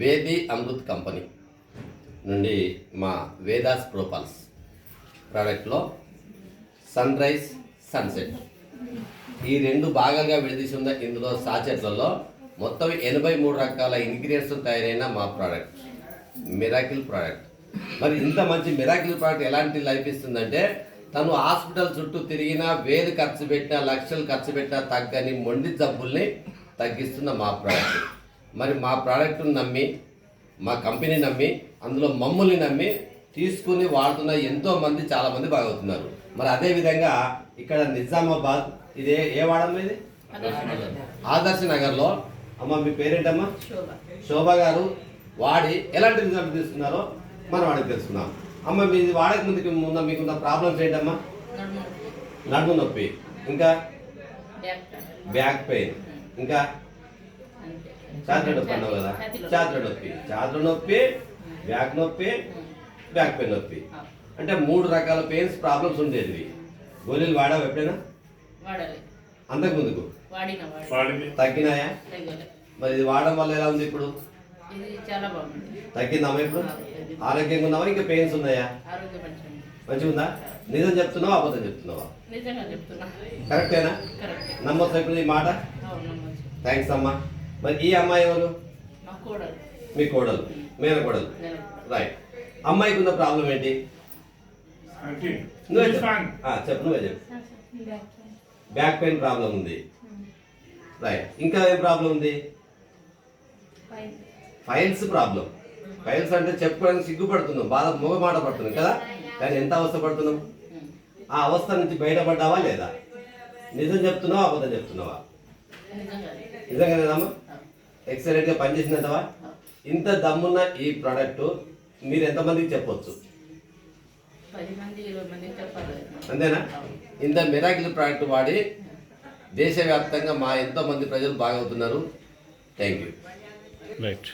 వేది అమృత్ కంపెనీ నుండి మా వేదాస్ ప్రోపల్స్ ప్రోడక్ట్లో సన్ రైజ్ సన్సెట్ ఈ రెండు భాగాలుగా విడదీసి ఉన్న ఇందులో సాచెట్లలో మొత్తం 83 రకాల ఇంగ్రీడియంట్స్ తయారైన మా ప్రోడక్ట్ మిరాకిల్ ప్రోడక్ట్. మరి ఇంత మంచి మిరాకిల్ ప్రోడక్ట్ ఎలాంటి లైఫ్ ఇస్తుందంటే తను హాస్పిటల్ చుట్టూ తిరిగినా వేలు ఖర్చు పెట్టినా లక్షలు ఖర్చు పెట్టినా తగ్గని మొండి జబ్బుల్ని తగ్గిస్తున్న మా ప్రోడక్ట్. మరి మా ప్రోడక్ట్ని నమ్మి మా కంపెనీ నమ్మి అందులో మమ్మల్ని నమ్మి తీసుకుని వాడుతున్న ఎంతోమంది చాలామంది బాగవుతున్నారు. మరి అదేవిధంగా ఇక్కడ నిజామాబాద్ ఇది ఏ వాడమ్మ ఇది ఆదర్శ నగర్లో అమ్మ మీ పేరేంటమ్మా శోభ గారు వాడి ఎలాంటి రిజల్ట్ తీసుకున్నారో మనం వాడికి తెలుసుకున్నాం. అమ్మ మీది వాడక ముందు మీకున్న ప్రాబ్లమ్స్ ఏంటమ్మా? నడుము నొప్పి, ఇంకా బ్యాక్ పెయిన్, ఇంకా ఛాతీ నొప్పి అన్నావు కదా, ఛాతీ నొప్పి, బ్యాక్ నొప్పి, బ్యాక్ పెయిన్ నొప్పి అంటే 3 రకాల పెయిన్స్ ప్రాబ్లమ్స్ ఉండేది. గోళీలు వాడావు ఎప్పుడైనా? అంతకు ముందుకు తగ్గినాయా? మరి ఇది వాడడం వల్ల ఎలా ఉంది ఇప్పుడు? తగ్గిందమ్మా? ఇప్పుడు ఆరోగ్యంగా ఉన్నావా? ఇంకా పెయిన్స్ ఉన్నాయా? మంచిగా ఉందా? నిజం చెప్తున్నావా అబద్ధం చెప్తున్నావా? కరెక్టేనా? నమ్మొచ్చు ఇప్పుడు ఈ మాట? థ్యాంక్స్ అమ్మా. మరి ఈ అమ్మాయి ఎవరు? మీ కోడలు, మేన కోడలు. రైట్. అమ్మాయికి ఉన్న ప్రాబ్లం ఏంటి? నువ్వే చెప్పు. బ్యాక్ పెయిన్ ప్రాబ్లం ఉంది. రైట్. ఇంకా ఏం ప్రాబ్లం ఉంది? Files problem. ఫైల్స్ అంటే చెప్పుకోవడానికి సిగ్గుపడుతున్నాం, బాధ మాట పడుతున్నాం కదా, కానీ ఎంత అవస్థ పడుతున్నాం. ఆ అవస్థ నుంచి బయటపడ్డావా లేదా? నిజం చెప్తున్నావా అబద్ధం చెప్తున్నావా? నిజంగానేదమ్మా? ఎక్సలెంట్గా పనిచేసినంతవా? ఇంత దమ్మున్న ఈ ప్రోడక్ట్ మీరు ఎంతమందికి చెప్పొచ్చు? అంతేనా? ఇంత మిరాకిల్ ప్రోడక్ట్ వాడి దేశవ్యాప్తంగా మా ఎంతోమంది ప్రజలు బాగవుతున్నారు. Thank you. రైట్.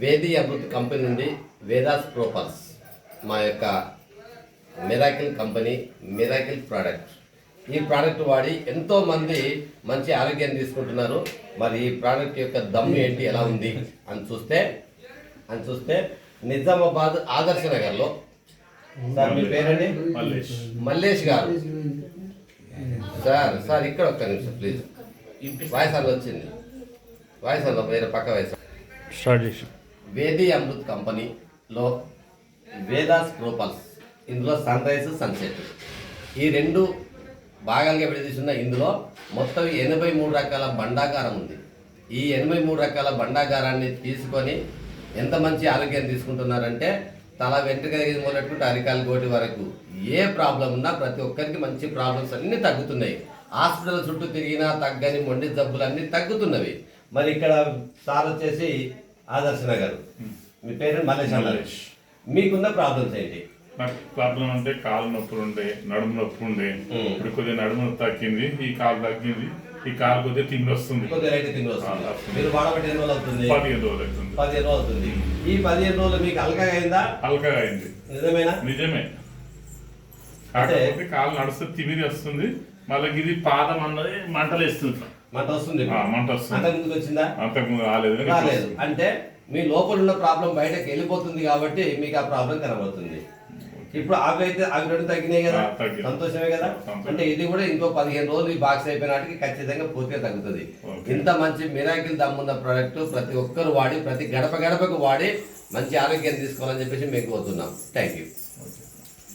వేది అమృత్ కంపెనీ నుండి వేదాస్ ప్రోపల్స్ మా యొక్క మిరాకిల్ కంపెనీ మిరాకిల్ ప్రోడక్ట్. ఈ ప్రోడక్ట్ వాడి ఎంతోమంది మంచి ఆరోగ్యాన్ని తీసుకుంటున్నారు. మరి ఈ ప్రోడక్ట్ యొక్క దమ్ము ఏంటి, ఎలా ఉంది అని చూస్తే నిజామాబాద్ ఆదర్శ నగర్లో. సార్ మీ పేరండి? మల్లేష్ గారు. సార్ ఇక్కడ ఒక్క నిమిషం ప్లీజ్. వాయిస్ అన్న వచ్చింది, వాయిస్ అన్న వేరే పక్క వాయిస్. వేది అమృత్ కంపెనీలో వేదాస్ ప్రోపల్స్ ఇందులో సన్ రైజ్ సన్సెట్ ఈ రెండు భాగాలుగా విడదీసిన ఇందులో మొత్తం 83 రకాల బండాగారం ఉంది. ఈ 83 రకాల బండాగారాన్ని తీసుకొని ఎంత మంచి ఆరోగ్యాన్ని తీసుకుంటున్నారంటే తల వెంట్రుక దగ్గర మొదలెట్టుకుంటే అరికాల గోటి వరకు ఏ ప్రాబ్లం ఉన్నా ప్రతి ఒక్కరికి మంచి ప్రాబ్లమ్స్ అన్నీ తగ్గుతున్నాయి. హాస్పిటల్ చుట్టూ తిరిగినా తగ్గని మొండి జబ్బులు అన్నీ తగ్గుతున్నవి. మరి ఇక్కడ సార్ వచ్చేసి ఆదర్శ నగర్. మీ పేరు మల్లేష్. మీకున్న ప్రాబ్లమ్స్ ఏంటి? నాకు ప్రాబ్లం అంటే కాలు నొప్పులు ఉండే, నడుము నొప్పి ఉండే. ఇప్పుడు కొద్దిగా నడుము నొప్పి తగ్గింది, ఈ కాలు తగ్గింది, ఈ కాలు కొద్దిగా తిండి వస్తుంది. మీరు వాడబట్టి ఎన్ని రోజులు అవుతుంది? 15 రోజులు అవుతుంది. 15 రోజులు అవుతుంది. ఈ 15 రోజులు మీకు అలకగా అయిందా? అలకగా అయింది. నిజమేనా? నిజమే. కాకపోతే కాలు నడుస్తే తిమిరి వస్తుంది, మళ్ళీ ఇది పాదం అన్నది మంటలు వేస్తుంది. మంట వస్తుంది. మంట వస్తుంది. అంతకుముందు వచ్చిందా? అంతకుముందు రాలేదు. అంటే మీ లోపల ఉన్న ప్రాబ్లం బయటకు వెళ్ళిపోతుంది కాబట్టి మీకు ఆ ప్రాబ్లం కనబడుతుంది. ఇప్పుడు అవి రెండు తగ్గినాయి కదా, సంతోషమే కదా. అంటే ఇది కూడా ఇంకో 15 రోజులు ఈ బాక్స్ అయిపోయినాటికి ఖచ్చితంగా పూర్తిగా తగ్గుతుంది. ఇంత మంచి మిరాకిల్ దమ్మున్న ప్రోడక్ట్ ప్రతి ఒక్కరు వాడి ప్రతి గడపకు వాడి మంచి ఆరోగ్యాన్ని తీసుకోవాలని చెప్పేసి మేము కోరుతున్నాం. Thank you.